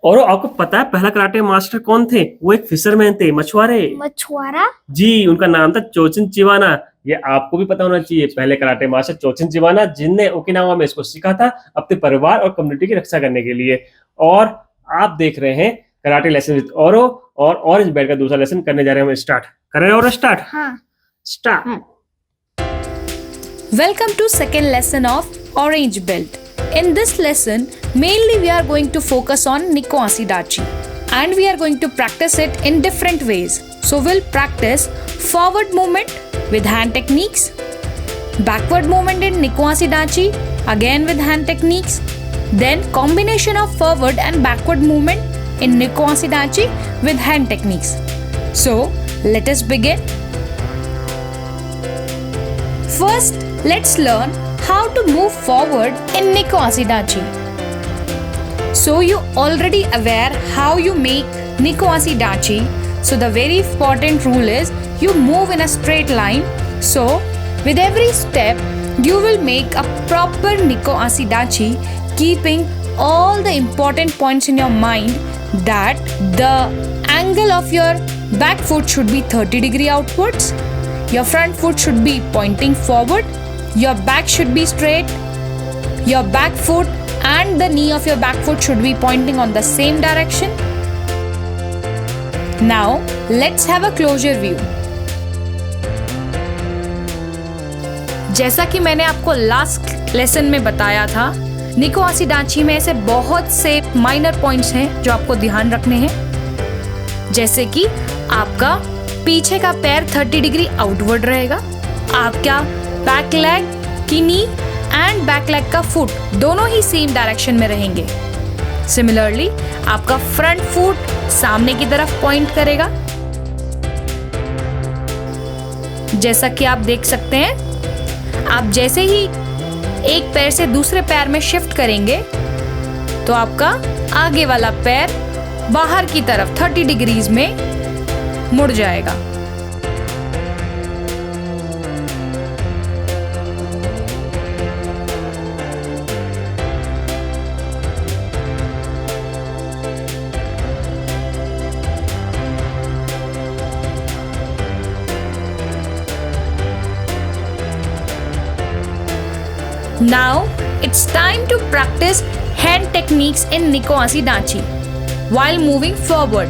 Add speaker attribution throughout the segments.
Speaker 1: और आपको पता है पहला कराटे मास्टर कौन थे? वो एक फिशरमैन थे, मछुआरे।
Speaker 2: मछुआरा?
Speaker 1: जी, उनका नाम था चोचिन चिवाना। ये आपको भी पता होना चाहिए। पहले कराटे मास्टर चोचिन चिवाना, जिनने ओकिनावा में इसको सीखा था अपने परिवार और कम्युनिटी की रक्षा करने के लिए। और आप देख रहे हैं कराटे लेसन विद ओरो, और ऑरेंज बेल्ट का दूसरा लेसन करने जा रहे हैं हम। स्टार्ट करें और स्टार्ट।
Speaker 2: हाँ।
Speaker 1: Start.
Speaker 3: Welcome to second lesson of Orange Belt. In this lesson, mainly we are going to focus on Nikko Asidachi and we are going to practice it in different ways. So we'll practice forward movement with hand techniques, backward movement in Nikko Asidachi again with hand techniques, then combination of forward and backward movement in Nikko Asidachi with hand techniques. So let us begin. First, let's learn how to move forward in Nikko Asidachi. So you already aware how you make Nikko Asidachi. So the very important rule is you move in a straight line. So with every step you will make a proper Nikko Asidachi, keeping all the important points in your mind, that the angle of your back foot should be 30-degree outwards. Your front foot should be pointing forward. Your back should be straight. Your back foot and the knee of your back foot should be pointing on the same direction. Now, let's have a closer view. जैसा कि मैंने आपको last lesson में बताया था, निको आसिडाची में ऐसे बहुत से माइनर पॉइंट्स हैं जो आपको ध्यान रखने हैं। जैसे कि आपका पीछे का पैर 30 डिग्री आउटवर्ड रहेगा, आपका बैक लेग की नी एंड बैक लेग का फुट दोनों ही सेम डायरेक्शन में रहेंगे। सिमिलरली आपका फ्रंट फुट सामने की तरफ पॉइंट करेगा। जैसा कि आप देख सकते हैं, आप जैसे ही एक पैर से दूसरे पैर में शिफ्ट करेंगे तो आपका आगे वाला पैर बाहर की तरफ 30 डिग्रीज में मुड़ जाएगा। Now it's time to practice hand techniques in Nikko Asidachi while moving forward.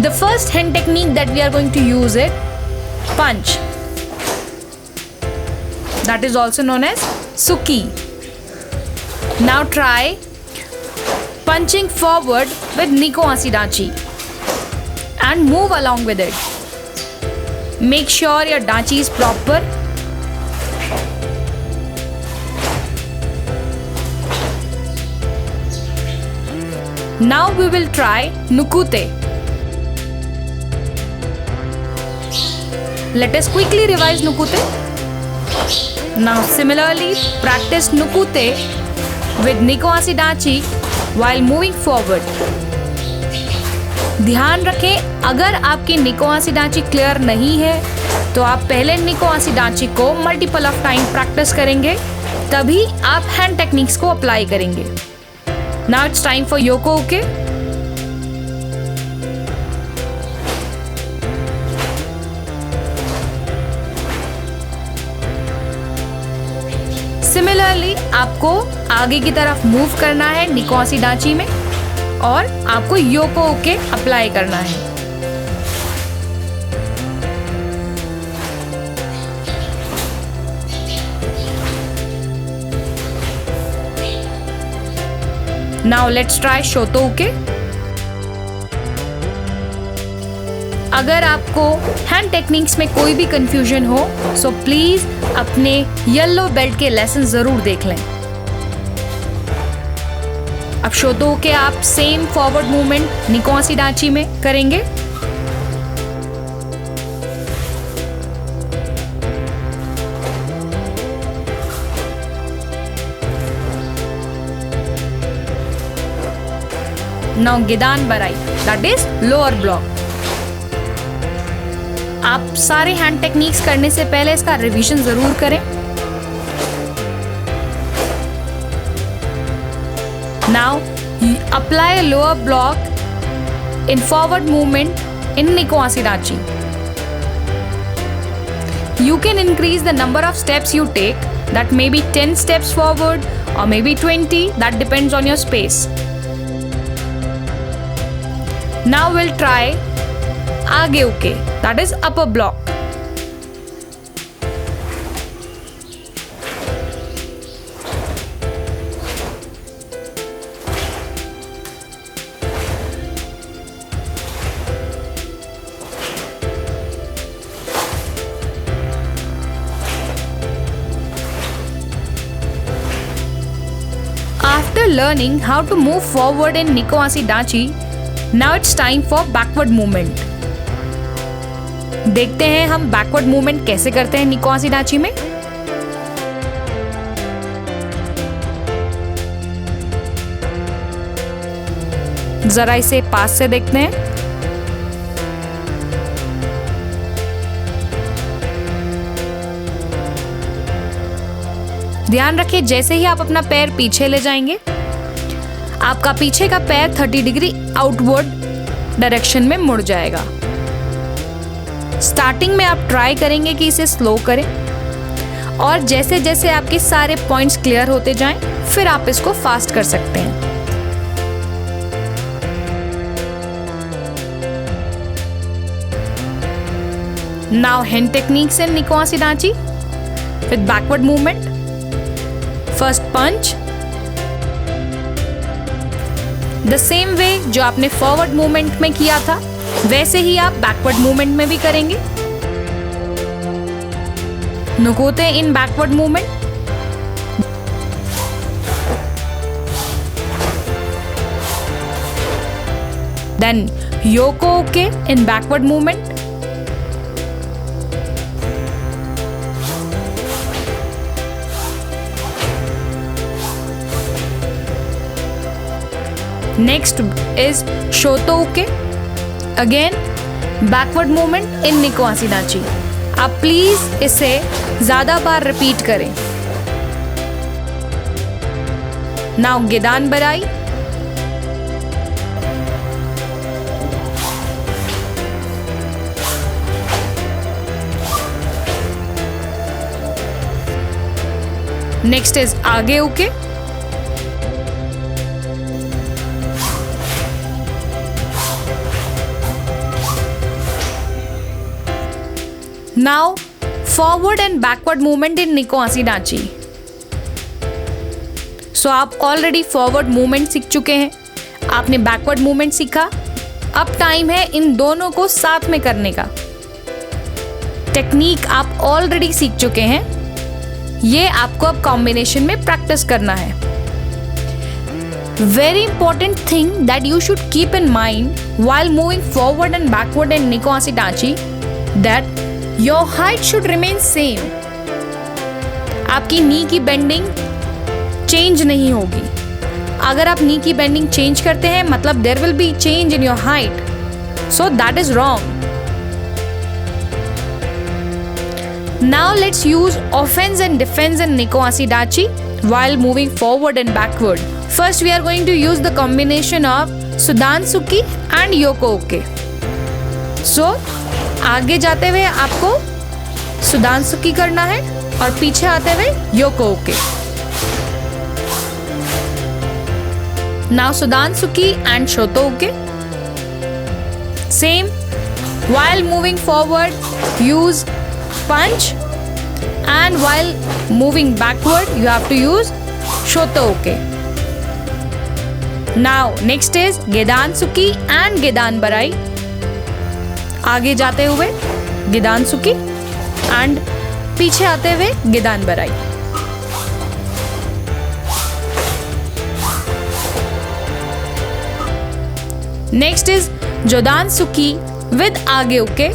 Speaker 3: The first hand technique that we are going to use is punch. That is also known as Suki. Now try punching forward with Nikko Asidachi and move along with it. Make sure your dachi is proper. Now we will try Nukute. Let us quickly revise Nukute. Now similarly practice Nukute with Nikko Asidachi while moving forward. ध्यान रखें, अगर आपकी निको आसिडाची clear नहीं है तो आप पहले निको आसिडाची को मल्टीपल ऑफ टाइम प्रैक्टिस करेंगे, तभी आप हैंड टेक्निक्स को अप्लाई करेंगे। Now it's time for Yoko Uke. Similarly आपको आगे की तरफ मूव करना है निको आसिडाची में और आपको योको ओके अप्लाई करना है। Now let's try शोतो उके। अगर आपको हैंड टेक्निक्स में कोई भी कंफ्यूजन हो सो प्लीज अपने येलो बेल्ट के लेसन जरूर देख लें। अब शोतो उके आप सेम फॉरवर्ड मूवमेंट निको आसिडाची में करेंगे। Now गिदान बराई, दैट इज लोअर ब्लॉक। आप सारे हैंड टेक्निक्स करने से पहले इसका रिवीजन जरूर करें। Now apply a lower block in forward movement in Nikkō Ashidachi. You can increase the number of steps you take, that may be 10 steps forward or maybe 20, that depends on your space. Now we'll try Age Uke, that is upper block. After learning how to move forward in Nikkō Ashidachi, now it's time for backward movement. देखते हैं हम backward movement कैसे करते हैं Nikkō Ashidachi में. जरा इसे पास से देखते हैं. ध्यान रखिए, जैसे ही आप अपना पैर पीछे ले जाएंगे, आपका पीछे का पैर 30 डिग्री आउटवर्ड डायरेक्शन में मुड़ जाएगा. स्टार्टिंग में आप ट्राई करेंगे कि इसे स्लो करें, और जैसे जैसे आपके सारे पॉइंट्स क्लियर होते जाएं, फिर आप इसको फास्ट कर सकते हैं. Now hand techniques in Nikkō Ashidachi with backward movement. First punch. The same way जो आपने forward movement में किया था, वैसे ही आप backward movement में भी करेंगे. Nukote in backward movement. Then Yoko Uke in backward movement. Next is Shoto Uke. Again, backward movement in Nikkō Ashidachi. आप प्लीज इसे ज़्यादा बार रिपीट करें. Now Gedan Barai. Next is Age Uke. Now forward and backward movement in Nikkō Ashidachi. So आप already forward movement सीख चुके हैं, आपने backward movement सीखा. अब टाइम है इन दोनों को साथ में करने का. टेक्निक आप ऑलरेडी सीख चुके हैं, ये आपको अब कॉम्बिनेशन में प्रैक्टिस करना है. Very important thing that you should keep in mind while moving forward and backward in Nikkō Ashidachi, that your height should remain same. आपकी नी की बेंडिंग चेंज नहीं होगी. अगर आप नी की बेंडिंग चेंज करते हैं, मतलब there will be change in your height, so that is wrong. Now let's use offense and defense in Nikkō Ashidachi while moving forward and backward. First we are going to use the combination of Sudansukhi and Yoko Uke. So आगे जाते हुए आपको सुदांसुकी करना है और पीछे आते हुए योको उके. Now Sudansukhi and Shoto Uke. Same. While moving forward, use punch, and while moving backward, you have to use Shoto Uke. Now next is Gedansukhi and Gedan Barai. आगे जाते हुए गिदानसुकी एंड पीछे आते हुए गिदान बराई. नेक्स्ट इज जोदानसुकी विद आगे उके.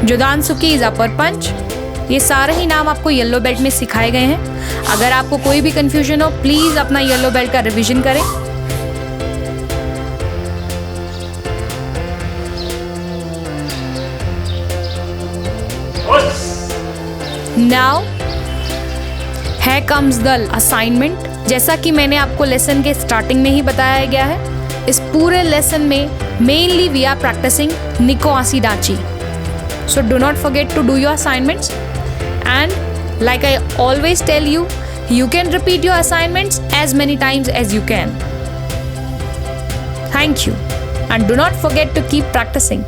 Speaker 3: जोदानसुकी is upper पंच. ये सारे ही नाम आपको येलो बेल्ट में सिखाए गए हैं. अगर आपको कोई भी कंफ्यूजन हो, प्लीज अपना येलो बेल्ट का रिवीजन करें. Now, here comes the assignment. जैसा कि मैंने आपको लेसन के स्टार्टिंग में ही बताया गया है, इस पूरे लेसन में मेनली वी आर प्रैक्टिसिंग निको आसिडाची. So do not forget to do your assignments, and like I always tell you, you can repeat your assignments as many times as you can. Thank you, and do not forget to keep practicing.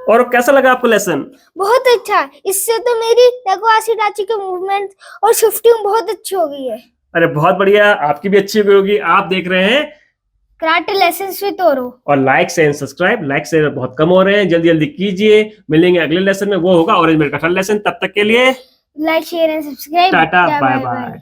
Speaker 1: और कैसा लगा आपको lesson?
Speaker 2: बहुत अच्छा. इससे तो मेरी निको आसिडाची के मूवमेंट और शिफ्टिंग बहुत अच्छी हो गई है.
Speaker 1: अरे बहुत बढ़िया, आपकी भी अच्छी होगी. आप देख रहे हैं
Speaker 2: कराटे लेसन्स विद ओरो.
Speaker 1: और like share subscribe. Like share बहुत कम हो रहे हैं, जल्दी जल्दी कीजिए. मिलेंगे अगले लेसन में, वो होगा ऑरेंज मेड का थर्ड लेसन. तब तक के लिए
Speaker 2: like share and subscribe.
Speaker 1: Tata, bye bye.